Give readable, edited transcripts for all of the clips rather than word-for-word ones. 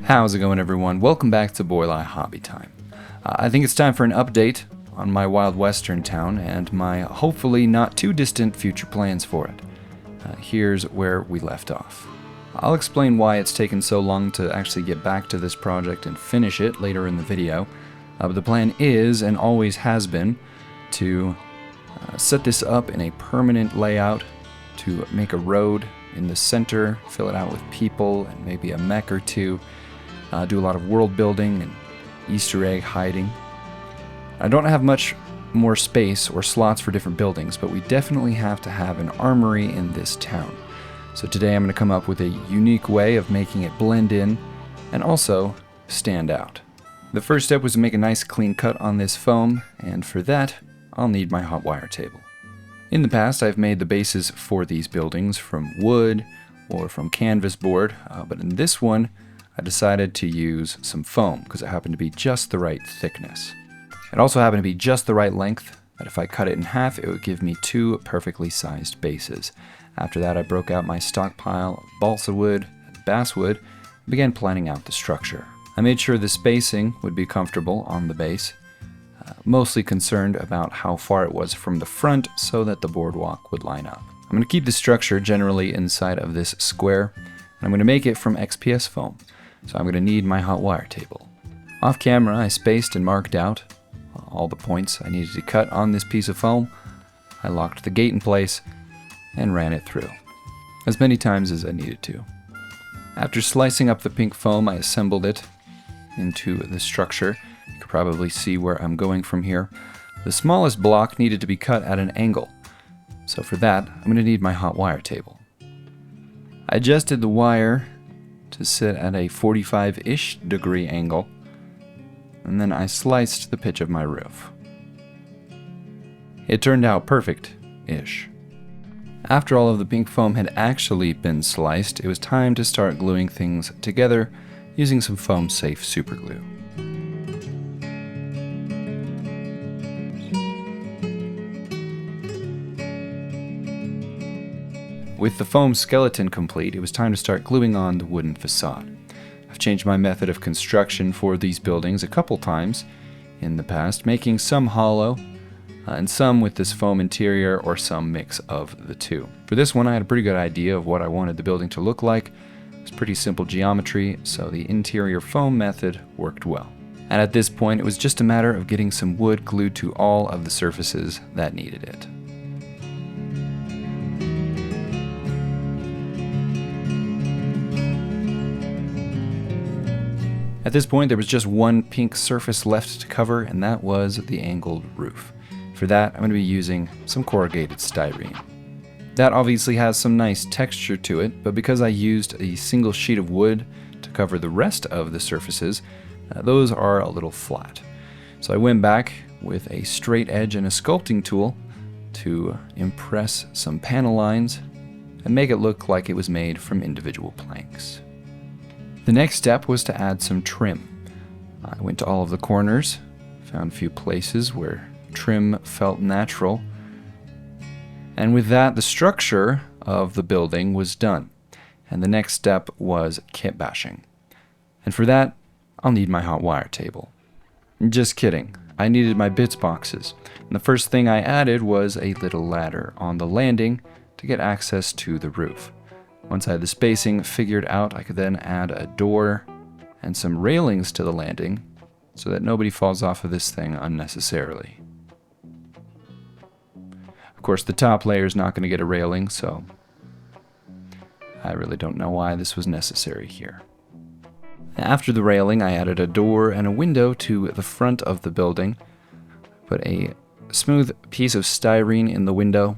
How's it going, everyone? Welcome back to Boylai Hobby Time. I think it's time for an update on my Wild Western town and my hopefully not too distant future plans for it. Here's where we left off. I'll explain why it's taken so long to actually get back to this project and finish it later in the video, but the plan is, and always has been, to set this up in a permanent layout, to make a road in the center, fill it out with people and maybe a mech or two, do a lot of world building and Easter egg hiding. I don't have much more space or slots for different buildings, but we definitely have to have an armory in this town. So today I'm going to come up with a unique way of making it blend in and also stand out. The first step was to make a nice clean cut on this foam, and for that I'll need my hot wire table. In the past I've made the bases for these buildings from wood or from canvas board, but in this one I decided to use some foam because it happened to be just the right thickness. It also happened to be just the right length, that if I cut it in half it would give me two perfectly sized bases. After that I broke out my stockpile of balsa wood and basswood and began planning out the structure. I made sure the spacing would be comfortable on the base, mostly concerned about how far it was from the front so that the boardwalk would line up. I'm going to keep the structure generally inside of this square, and I'm going to make it from XPS foam, so I'm going to need my hot wire table. Off camera I spaced and marked out all the points I needed to cut on this piece of foam. I locked the gate in place and ran it through, as many times as I needed to. After slicing up the pink foam, I assembled it into the structure. You can probably see where I'm going from here. The smallest block needed to be cut at an angle, so for that I'm going to need my hot wire table. I adjusted the wire to sit at a 45-ish degree angle, and then I sliced the pitch of my roof. It turned out perfect-ish. After all of the pink foam had actually been sliced, it was time to start gluing things together using some foam-safe superglue. With the foam skeleton complete, it was time to start gluing on the wooden facade. I've changed my method of construction for these buildings a couple times in the past, making some hollow and some with this foam interior or some mix of the two. For this one I had a pretty good idea of what I wanted the building to look like. It was pretty simple geometry, so the interior foam method worked well. And at this point it was just a matter of getting some wood glued to all of the surfaces that needed it. At this point there was just one pink surface left to cover, and that was the angled roof. For that I'm going to be using some corrugated styrene. That obviously has some nice texture to it, but because I used a single sheet of wood to cover the rest of the surfaces, those are a little flat. So I went back with a straight edge and a sculpting tool to impress some panel lines and make it look like it was made from individual planks. The next step was to add some trim. I went to all of the corners, found a few places where trim felt natural, and with that the structure of the building was done. And the next step was kitbashing. And for that I'll need my hot wire table. Just kidding, I needed my bits boxes. And the first thing I added was a little ladder on the landing to get access to the roof. Once I had the spacing figured out, I could then add a door and some railings to the landing so that nobody falls off of this thing unnecessarily. Of course, the top layer is not going to get a railing, so I really don't know why this was necessary here. After the railing, I added a door and a window to the front of the building, put a smooth piece of styrene in the window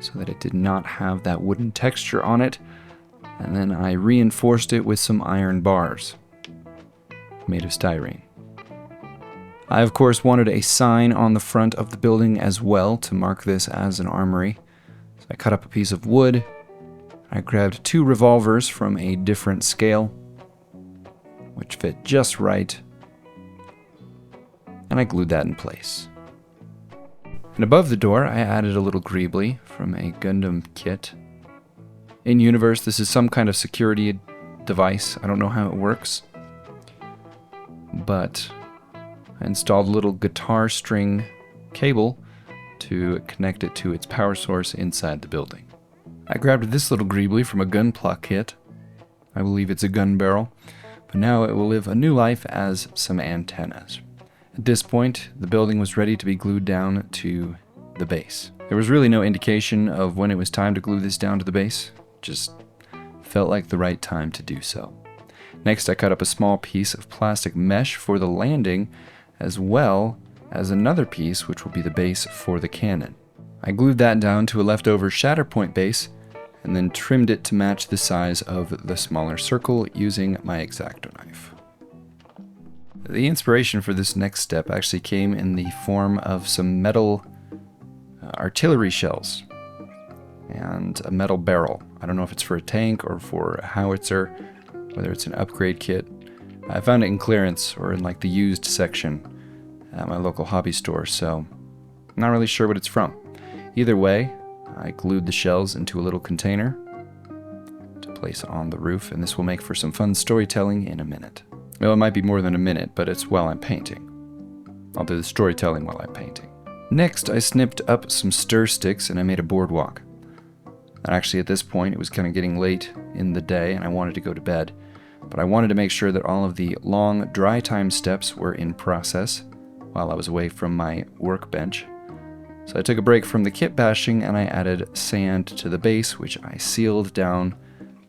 so that it did not have that wooden texture on it, and then I reinforced it with some iron bars made of styrene. I of course wanted a sign on the front of the building as well to mark this as an armory, so I cut up a piece of wood. I grabbed two revolvers from a different scale which fit just right, and I glued that in place. And above the door, I added a little greebly from a Gundam kit. In universe, this is some kind of security device. I don't know how it works. but I installed a little guitar string cable to connect it to its power source inside the building. I grabbed this little greebly from a gunpla kit. I believe it's a gun barrel, but now it will live a new life as some antennas. At this point, the building was ready to be glued down to the base. There was really no indication of when it was time to glue this down to the base, just felt like the right time to do so. Next, I cut up a small piece of plastic mesh for the landing, as well as another piece which will be the base for the cannon. I glued that down to a leftover shatterpoint base, and then trimmed it to match the size of the smaller circle using my X-Acto knife. The inspiration for this next step actually came in the form of some metal artillery shells and a metal barrel. I don't know if it's for a tank or for a howitzer, whether it's an upgrade kit. I found it in clearance or in like the used section at my local hobby store, so I'm not really sure what it's from. Either way, I glued the shells into a little container to place on the roof, and this will make for some fun storytelling in a minute. Well, it might be more than a minute, but it's while I'm painting. I'll do the storytelling while I'm painting. Next, I snipped up some stir sticks and I made a boardwalk. And actually, at this point, it was kind of getting late in the day and I wanted to go to bed, but I wanted to make sure that all of the long dry time steps were in process while I was away from my workbench. So I took a break from the kitbashing and I added sand to the base, which I sealed down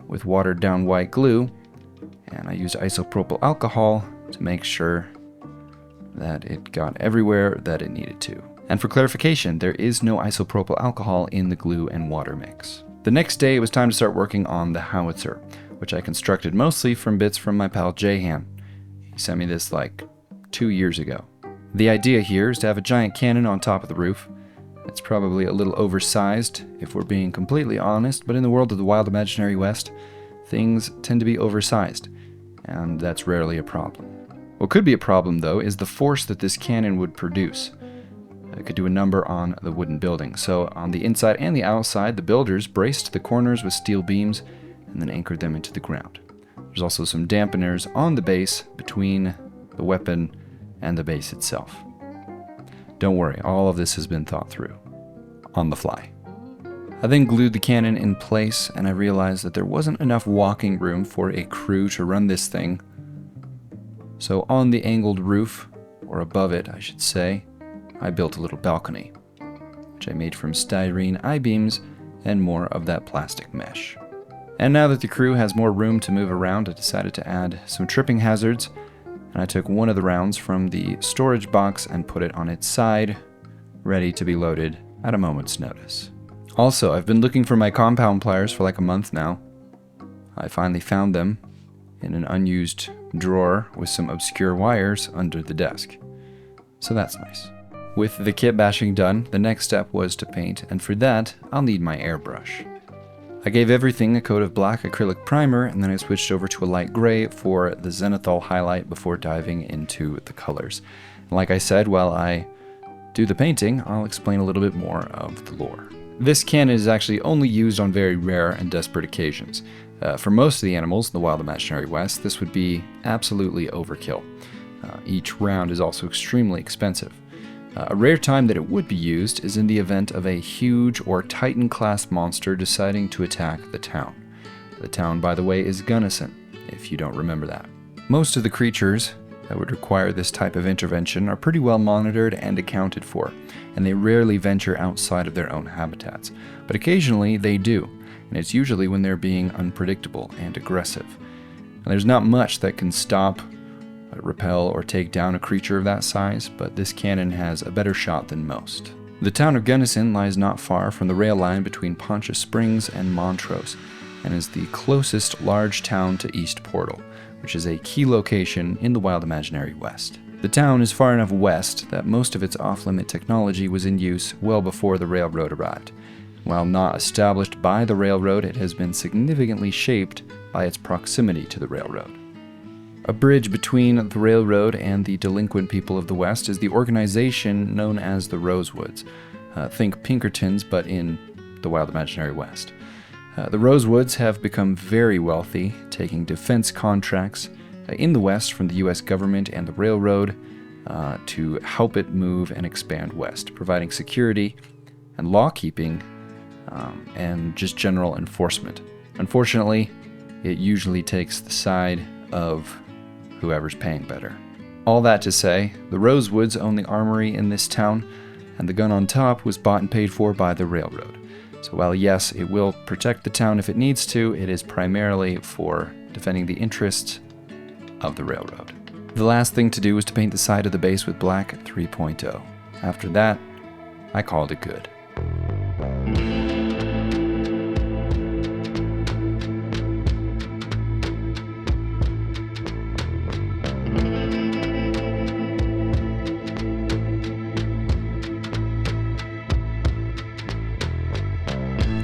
with watered down white glue, and I used isopropyl alcohol to make sure that it got everywhere that it needed to. And for clarification, there is no isopropyl alcohol in the glue and water mix. The next day, it was time to start working on the howitzer, which I constructed mostly from bits from my pal Jahan. He sent me this like 2 years ago. The idea here is to have a giant cannon on top of the roof. It's probably a little oversized, if we're being completely honest, but in the world of the wild imaginary West, things tend to be oversized, and that's rarely a problem. What could be a problem, though, is the force that this cannon would produce. It could do a number on the wooden building. So on the inside and the outside, the builders braced the corners with steel beams and then anchored them into the ground. There's also some dampeners on the base between the weapon and the base itself. Don't worry, all of this has been thought through on the fly. I then glued the cannon in place, and I realized that there wasn't enough walking room for a crew to run this thing. So on the angled roof, or above it, I should say, I built a little balcony, which I made from styrene I-beams and more of that plastic mesh. And now that the crew has more room to move around, I decided to add some tripping hazards, and I took one of the rounds from the storage box and put it on its side, ready to be loaded at a moment's notice. Also, I've been looking for my compound pliers for like a month now. I finally found them in an unused drawer with some obscure wires under the desk. So that's nice. With the kit bashing done, the next step was to paint, and for that, I'll need my airbrush. I gave everything a coat of black acrylic primer, and then I switched over to a light gray for the zenithal highlight before diving into the colors. And like I said, while I do the painting, I'll explain a little bit more of the lore. This cannon is actually only used on very rare and desperate occasions. For most of the animals in the wild imaginary West, this would be absolutely overkill. Each round is also extremely expensive. A rare time that it would be used is in the event of a huge or Titan-class monster deciding to attack the town. The town, by the way, is Gunnison, if you don't remember that. Most of the creatures that would require this type of intervention are pretty well monitored and accounted for, and they rarely venture outside of their own habitats. But occasionally they do, and it's usually when they're being unpredictable and aggressive. And there's not much that can stop, repel, or take down a creature of that size, but this cannon has a better shot than most. The town of Gunnison lies not far from the rail line between Poncha Springs and Montrose, and is the closest large town to East Portal, which is a key location in the wild imaginary West. The town is far enough west that most of its off-limit technology was in use well before the railroad arrived. While not established by the railroad, it has been significantly shaped by its proximity to the railroad. A bridge between the railroad and the delinquent people of the West is the organization known as the Rosewoods. Think Pinkertons, but in the wild imaginary West. The Rosewoods have become very wealthy, taking defense contracts in the west from the U.S. government and the railroad to help it move and expand west, providing security and law keeping and just general enforcement. Unfortunately, it usually takes the side of whoever's paying better. All that to say, the Rosewoods own the armory in this town, and the gun on top was bought and paid for by the railroad. So while yes, it will protect the town if it needs to, it is primarily for defending the interests of the railroad. The last thing to do was to paint the side of the base with black 3.0. After that, I called it good.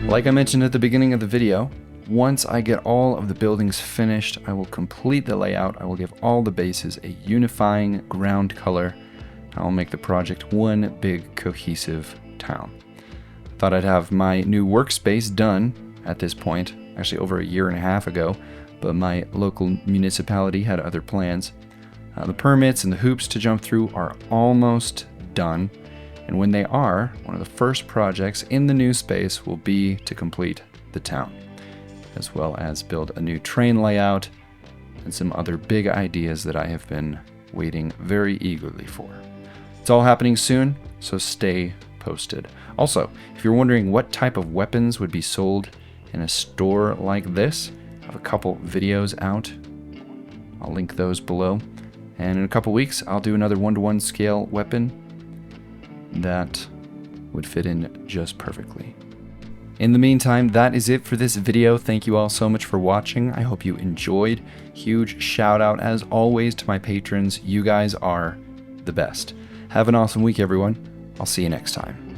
Like I mentioned at the beginning of the video, once I get all of the buildings finished, I will complete the layout. I will give all the bases a unifying ground color. I will make the project one big cohesive town. Thought I'd have my new workspace done at this point, actually over a year and a half ago, but my local municipality had other plans. The permits and the hoops to jump through are almost done. And when they are, one of the first projects in the new space will be to complete the town, as well as build a new train layout and some other big ideas that I have been waiting very eagerly for. It's all happening soon, so stay posted. Also, if you're wondering what type of weapons would be sold in a store like this, I have a couple videos out. I'll link those below. And in a couple weeks, I'll do another 1-to-1 scale weapon that would fit in just perfectly. In the meantime, that is it for this video. Thank you all so much for watching. I hope you enjoyed. Huge shout out as always to my patrons. You guys are the best. Have an awesome week, everyone. I'll see you next time.